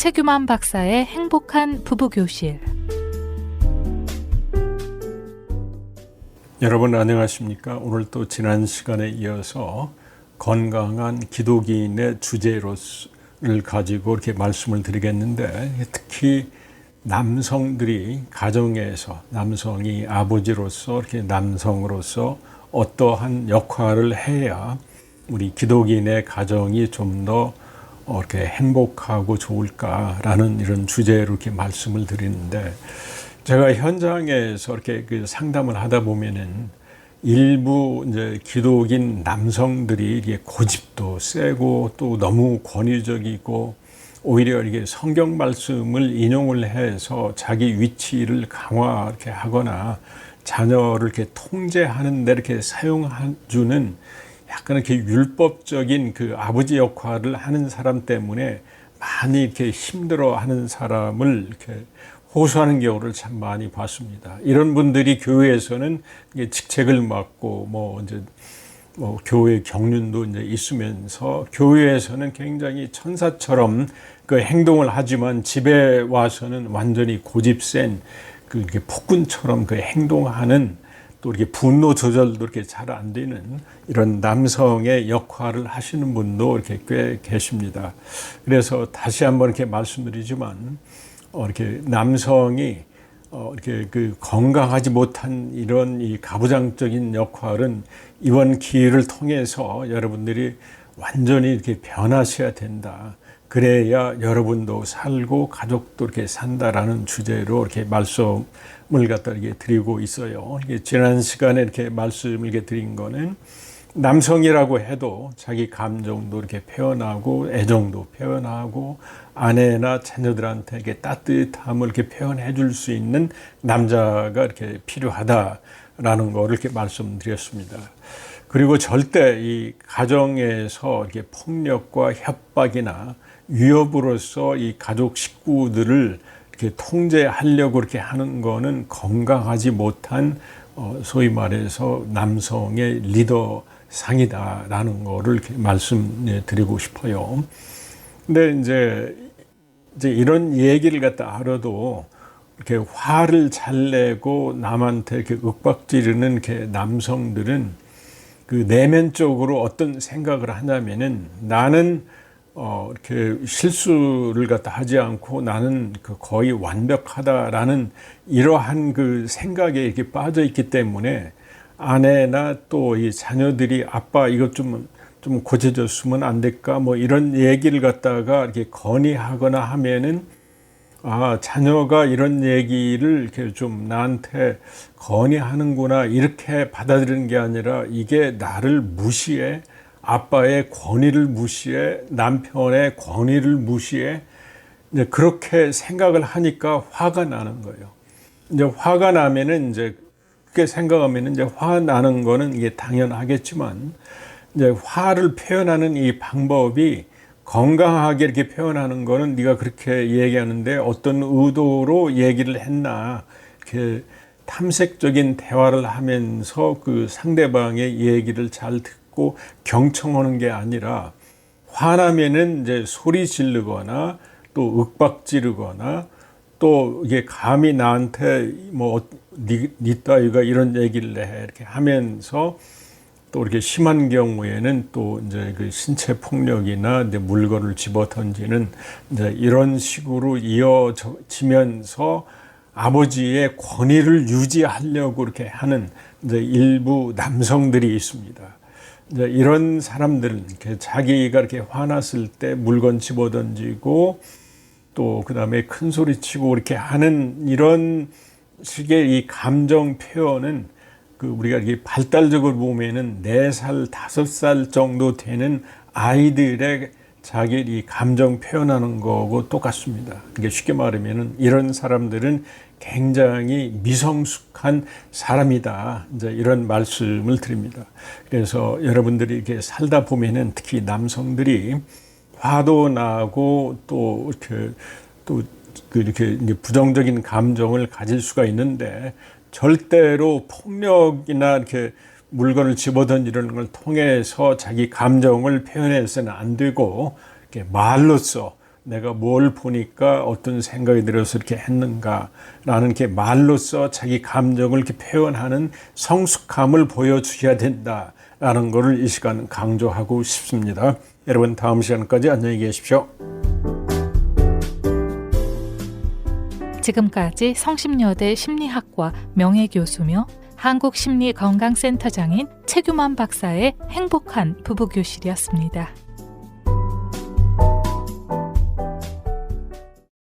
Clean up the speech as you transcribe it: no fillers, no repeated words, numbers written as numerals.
최규만 박사의 행복한 부부교실. 여러분 안녕하십니까? 오늘 또 지난 시간에 이어서 건강한 기독인의 주제를 가지고 이렇게 말씀을 드리겠는데, 특히 남성들이 가정에서, 남성이 아버지로서 이렇게 남성으로서 어떠한 역할을 해야 우리 기독인의 가정이 좀 더 이렇게 행복하고 좋을까라는 이런 주제로 이렇게 말씀을 드리는데, 제가 현장에서 이렇게 상담을 하다 보면은 일부 이제 기독인 남성들이 이게 고집도 세고 또 너무 권위적이고 오히려 이게 성경 말씀을 인용을 해서 자기 위치를 강화 이렇게 하거나 자녀를 이렇게 통제하는 데 이렇게 사용해주는 약간 이렇게 율법적인 그 아버지 역할을 하는 사람 때문에 많이 이렇게 힘들어하는 사람을 이렇게 호소하는 경우를 참 많이 봤습니다. 이런 분들이 교회에서는 직책을 맡고 이제 교회 경륜도 이제 있으면서 교회에서는 굉장히 천사처럼 그 행동을 하지만 집에 와서는 완전히 고집센 이렇게 폭군처럼 그 행동하는, 또 이렇게 분노 조절도 이렇게 잘 안 되는 이런 남성의 역할을 하시는 분도 이렇게 꽤 계십니다. 그래서 다시 한번 이렇게 말씀드리지만, 이렇게 남성이 이렇게 건강하지 못한 이런 이 가부장적인 역할은 이번 기회를 통해서 여러분들이 완전히 이렇게 변하셔야 된다. 그래야 여러분도 살고 가족도 이렇게 산다라는 주제로 이렇게 말씀을 갖다 이렇게 드리고 있어요. 지난 시간에 이렇게 말씀을 이렇게 드린 거는, 남성이라고 해도 자기 감정도 이렇게 표현하고 애정도 표현하고 아내나 자녀들한테 이렇게 따뜻함을 이렇게 표현해 줄 수 있는 남자가 이렇게 필요하다라는 거를 이렇게 말씀드렸습니다. 그리고 절대 이 가정에서 이렇게 폭력과 협박이나 위협으로서 이 가족 식구들을 이렇게 통제하려고 이렇게 하는 거는 건강하지 못한 소위 말해서 남성의 리더 상이다라는 거를 이렇게 말씀드리고 싶어요. 근데 이제 이런 얘기를 갖다 알아도 이렇게 화를 잘 내고 남한테 이렇게 윽박지르는 이렇게 남성들은 그 내면적으로 어떤 생각을 하냐면은, 나는 이렇게 실수를 갖다 하지 않고 나는 거의 완벽하다라는 이러한 그 생각에 이렇게 빠져 있기 때문에 아내나 또 이 자녀들이 아빠 이것 좀 고쳐줬으면 안 될까 이런 얘기를 갖다가 이렇게 건의하거나 하면은, 자녀가 이런 얘기를 이렇게 좀 나한테 건의하는구나 이렇게 받아들이는 게 아니라, 이게 나를 무시해, 아빠의 권위를 무시해, 남편의 권위를 무시해, 이제 그렇게 생각을 하니까 화가 나는 거예요. 이제 화가 나면은 이제 그렇게 생각하면은 이제 화 나는 거는 이게 당연하겠지만, 이제 화를 표현하는 이 방법이 건강하게 이렇게 표현하는 거는 네가 그렇게 얘기하는데 어떤 의도로 얘기를 했나, 이렇게 탐색적인 대화를 하면서 그 상대방의 얘기를 잘 듣고 경청하는 게 아니라, 화나면은 이제 소리 지르거나 또 윽박 지르거나 또 이게 감히 나한테 니 따위가 이런 얘기를 해 이렇게 하면서 또 이렇게 심한 경우에는 또 이제 그 신체 폭력이나 이제 물건을 집어 던지는 이제 이런 식으로 이어지면서 아버지의 권위를 유지하려고 이렇게 하는 이제 일부 남성들이 있습니다. 이제 이런 사람들은 이렇게 자기가 이렇게 화났을 때 물건 집어 던지고 또 그다음에 큰 소리 치고 이렇게 하는 이런 식의 이 감정 표현은 우리가 이렇게 발달적으로 보면은 4살, 5살 정도 되는 아이들의 자기 이 감정 표현하는 거하고 똑같습니다. 그게 쉽게 말하면은 이런 사람들은 굉장히 미성숙한 사람이다. 이제 이런 말씀을 드립니다. 그래서 여러분들이 이렇게 살다 보면은 특히 남성들이 화도 나고 또 이렇게 부정적인 감정을 가질 수가 있는데, 절대로 폭력이나 이렇게 물건을 집어던지는 걸 통해서 자기 감정을 표현해서는 안 되고, 이렇게 말로써 내가 뭘 보니까 어떤 생각이 들어서 이렇게 했는가라는 이렇게 말로써 자기 감정을 이렇게 표현하는 성숙함을 보여주셔야 된다라는 것을 이 시간 강조하고 싶습니다. 여러분 다음 시간까지 안녕히 계십시오. 지금까지 성심여대 심리학과 명예교수며 한국심리건강센터장인 최규만 박사의 행복한 부부교실이었습니다.